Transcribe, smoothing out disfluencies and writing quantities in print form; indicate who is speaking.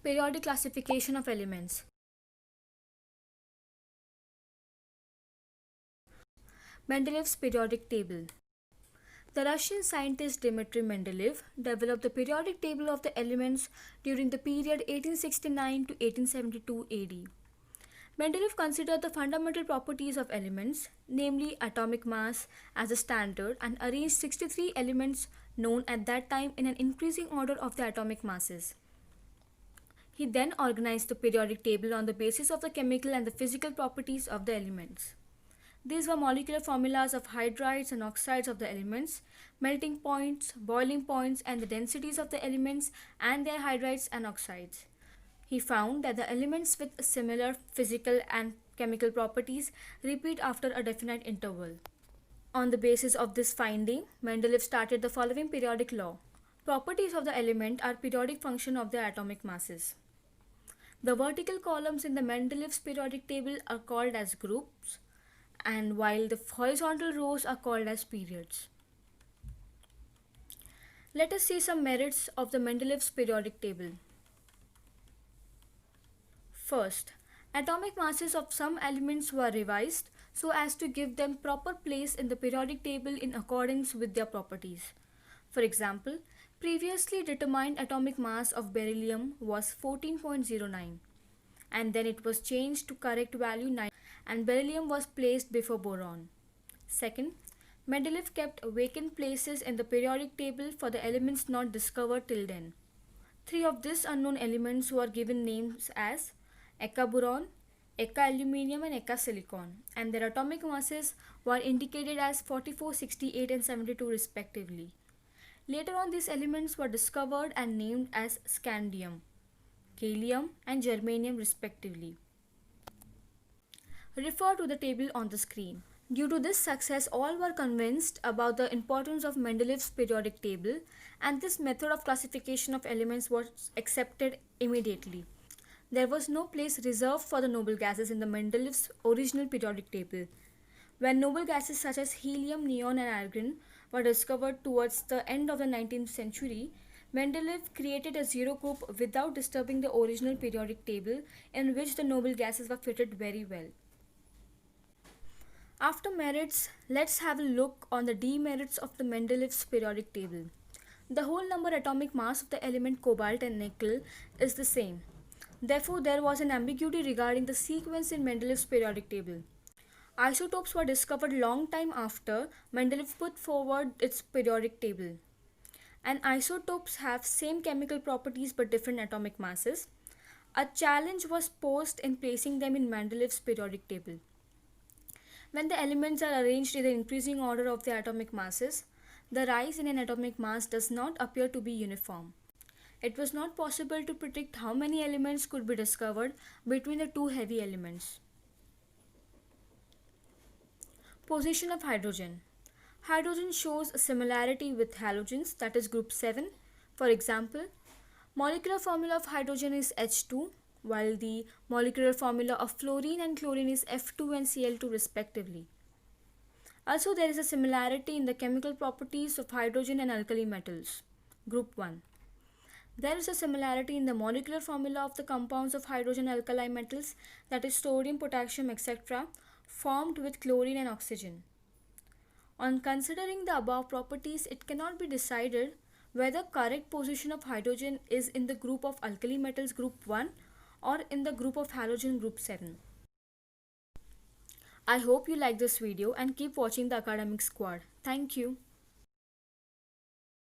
Speaker 1: Periodic classification of elements. Mendeleev's periodic table. The Russian scientist Dmitry Mendeleev developed the periodic table of the elements during the period 1869 to 1872 AD. Mendeleev considered the fundamental properties of elements, namely atomic mass, as a standard and arranged 63 elements known at that time in an increasing order of the atomic masses. He then organized the periodic table on the basis of the chemical and the physical properties of the elements. These were molecular formulas of hydrides and oxides of the elements, melting points, boiling points, and the densities of the elements and their hydrides and oxides. He found that the elements with similar physical and chemical properties repeat after a definite interval. On the basis of this finding, Mendeleev started the following periodic law. Properties of the element are periodic function of their atomic masses. The vertical columns in the Mendeleev's periodic table are called as groups, and while the horizontal rows are called as periods. Let us see some merits of the Mendeleev's periodic table. First, atomic masses of some elements were revised so as to give them proper place in the periodic table in accordance with their properties. For example, previously determined atomic mass of beryllium was 14.09, and then it was changed to correct value 9, and beryllium was placed before boron. Second, Mendeleev kept vacant places in the periodic table for the elements not discovered till then. 3 of these unknown elements were given names as Eka-boron, Eka-aluminium and Eka-silicon, and their atomic masses were indicated as 44, 68 and 72 respectively. Later on, these elements were discovered and named as scandium, gallium and germanium respectively. Refer to the table on the screen. Due to this success, all were convinced about the importance of Mendeleev's periodic table, and this method of classification of elements was accepted immediately. There was no place reserved for the noble gases in the Mendeleev's original periodic table. When noble gases such as helium, neon and argon were discovered towards the end of the 19th century, Mendeleev created a zero group without disturbing the original periodic table in which the noble gases were fitted very well. After merits, let's have a look on the demerits of the Mendeleev's periodic table. The whole number atomic mass of the element cobalt and nickel is the same. Therefore, there was an ambiguity regarding the sequence in Mendeleev's periodic table. Isotopes were discovered long time after Mendeleev put forward its periodic table. And isotopes have same chemical properties but different atomic masses. A challenge was posed in placing them in Mendeleev's periodic table. When the elements are arranged in the increasing order of their atomic masses, the rise in an atomic mass does not appear to be uniform. It was not possible to predict how many elements could be discovered between the two heavy elements. Position of hydrogen. Hydrogen shows a similarity with halogens, that is group 7. For example, molecular formula of hydrogen is H2, while the molecular formula of fluorine and chlorine is F2 and Cl2 respectively. Also, there is a similarity in the chemical properties of hydrogen and alkali metals, group 1. There is a similarity in the molecular formula of the compounds of hydrogen alkali metals, that is sodium, potassium, etc., formed with chlorine and oxygen. On considering the above properties, it cannot be decided whether correct position of hydrogen is in the group of alkali metals group 1 or in the group of halogen group 7. I hope you like this video and keep watching the Academic Squad. Thank you.